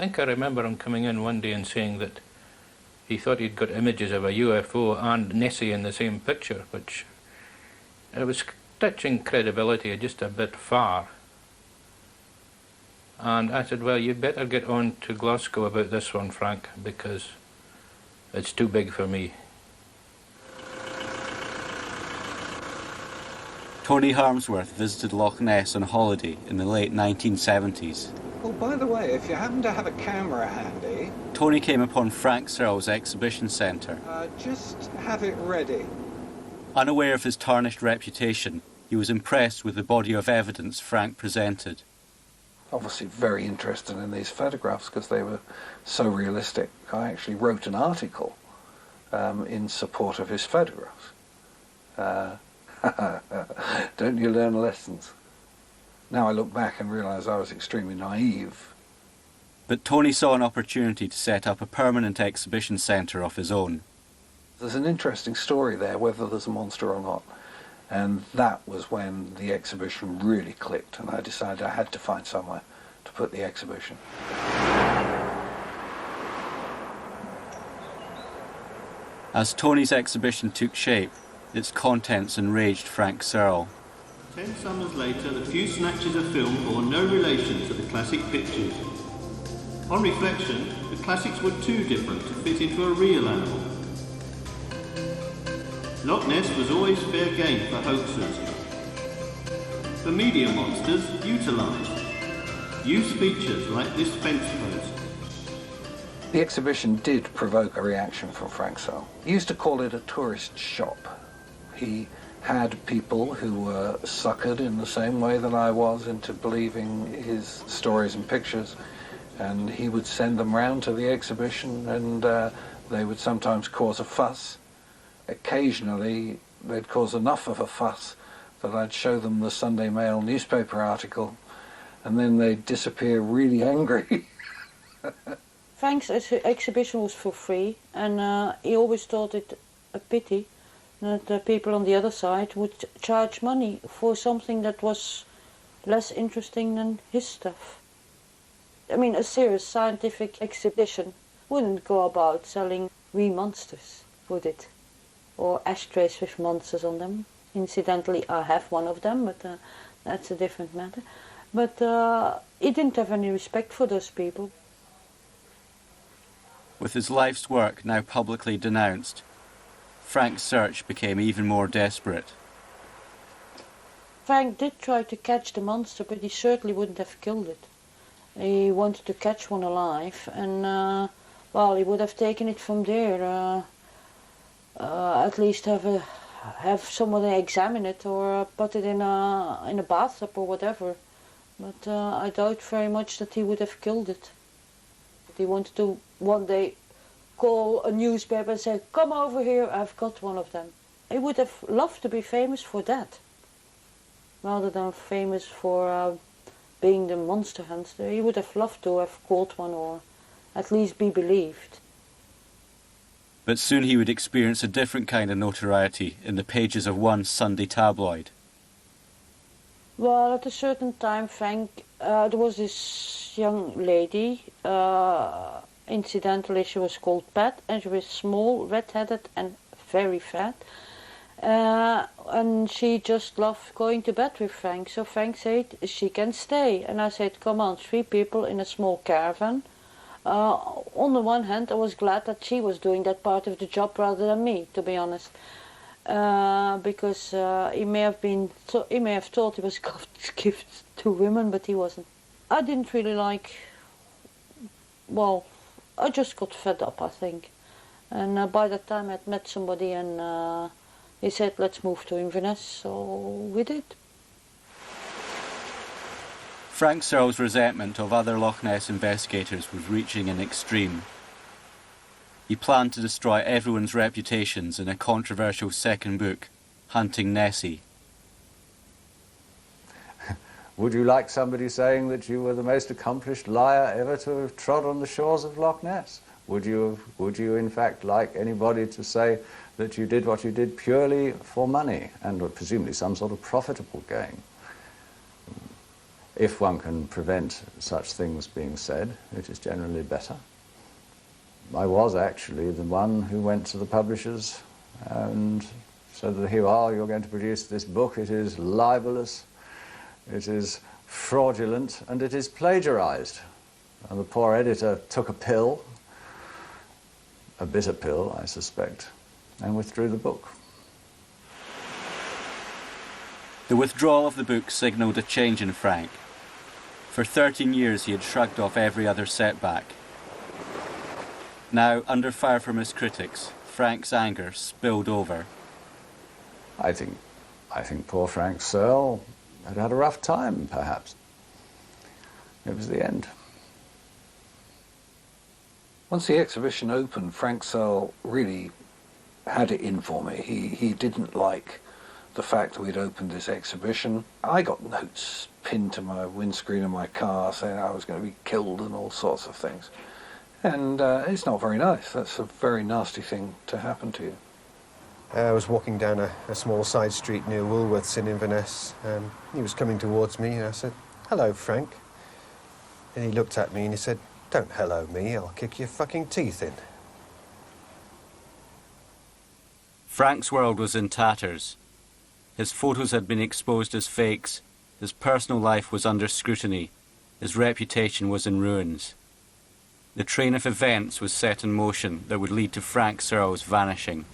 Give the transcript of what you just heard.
think I remember him coming in one day and saying that he thought he'd got images of a UFO and Nessie in the same picture, which it was stretching credibility just a bit far. And I said, well, you better get on to Glasgow about this one, Frank, because it's too big for me. Tony Harmsworth visited Loch Ness on holiday in the late 1970s. Oh, by the way, if you happen to have a camera handy... Tony came upon Frank Searle's exhibition centre. Just have it ready. Unaware of his tarnished reputation, he was impressed with the body of evidence Frank presented. Obviously very interested in these photographs because they were so realistic. I actually wrote an article in support of his photographs. Don't you learn lessons? Now I look back and realise I was extremely naive. But Tony saw an opportunity to set up a permanent exhibition centre of his own. There's an interesting story there, whether there's a monster or not. And that was when the exhibition really clicked, and I decided I had to find somewhere to put the exhibition. As Tony's exhibition took shape, its contents enraged Frank Searle. 10 summers later, the few snatches of film bore no relation to the classic pictures. On reflection, the classics were too different to fit into a real animal. Loch Ness was always fair game for hoaxers. The media monsters utilised. Use features like this fence post. The exhibition did provoke a reaction from Frank Searle. He used to call it a tourist shop. He had people who were suckered in the same way that I was into believing his stories and pictures, and he would send them round to the exhibition, and they would sometimes cause a fuss. Occasionally they'd cause enough of a fuss that I'd show them the Sunday Mail newspaper article, and then they'd disappear really angry. Frank's exhibition was for free, and he always thought it a pity that the people on the other side would charge money for something that was less interesting than his stuff. I mean, a serious scientific exhibition wouldn't go about selling wee monsters, would it? Or ashtrays with monsters on them. Incidentally, I have one of them, but that's a different matter. But he didn't have any respect for those people. With his life's work now publicly denounced, Frank's search became even more desperate. Frank did try to catch the monster, but he certainly wouldn't have killed it. He wanted to catch one alive, and well, he would have taken it from there. At least have someone examine it, or put it in a bathtub or whatever. But I doubt very much that he would have killed it. He wanted to one day call a newspaper and say, "Come over here, I've got one of them." He would have loved to be famous for that, rather than famous for being the monster hunter. He would have loved to have caught one, or at least be believed. But soon he would experience a different kind of notoriety in the pages of one Sunday tabloid. Well, at a certain time, Frank, there was this young lady, incidentally she was called Pat, and she was small, red-headed and very fat. And she just loved going to bed with Frank, so Frank said she can stay. And I said, come on, 3 people in a small caravan. On the one hand, I was glad that she was doing that part of the job rather than me, to be honest. Because he may have thought he was gifted to women, but he wasn't. I didn't really like, well, I just got fed up, I think. And by that time I'd met somebody, and he said, let's move to Inverness, so we did. Frank Searle's resentment of other Loch Ness investigators was reaching an extreme. He planned to destroy everyone's reputations in a controversial second book, Hunting Nessie. Would you like somebody saying that you were the most accomplished liar ever to have trod on the shores of Loch Ness? Would you in fact like anybody to say that you did what you did purely for money and presumably some sort of profitable gain? If one can prevent such things being said, it is generally better. I was actually the one who went to the publishers and said that, here you are, you're going to produce this book, it is libelous, it is fraudulent, and it is plagiarized. And the poor editor took a pill, a bitter pill, I suspect, and withdrew the book. The withdrawal of the book signalled a change in Frank. For 13 years he had shrugged off every other setback. Now, under fire from his critics, Frank's anger spilled over. I think poor Frank Searle had had a rough time, perhaps. It was the end. Once the exhibition opened, Frank Searle really had it in for me. He didn't like the fact that we'd opened this exhibition. I got notes pinned to my windscreen of my car saying I was going to be killed and all sorts of things. And it's not very nice. That's a very nasty thing to happen to you. I was walking down a small side street near Woolworths in Inverness. He was coming towards me and I said, "Hello, Frank." And he looked at me and he said, "Don't hello me, I'll kick your fucking teeth in." Frank's world was in tatters. His photos had been exposed as fakes, his personal life was under scrutiny, his reputation was in ruins. The train of events was set in motion that would lead to Frank Searle's vanishing.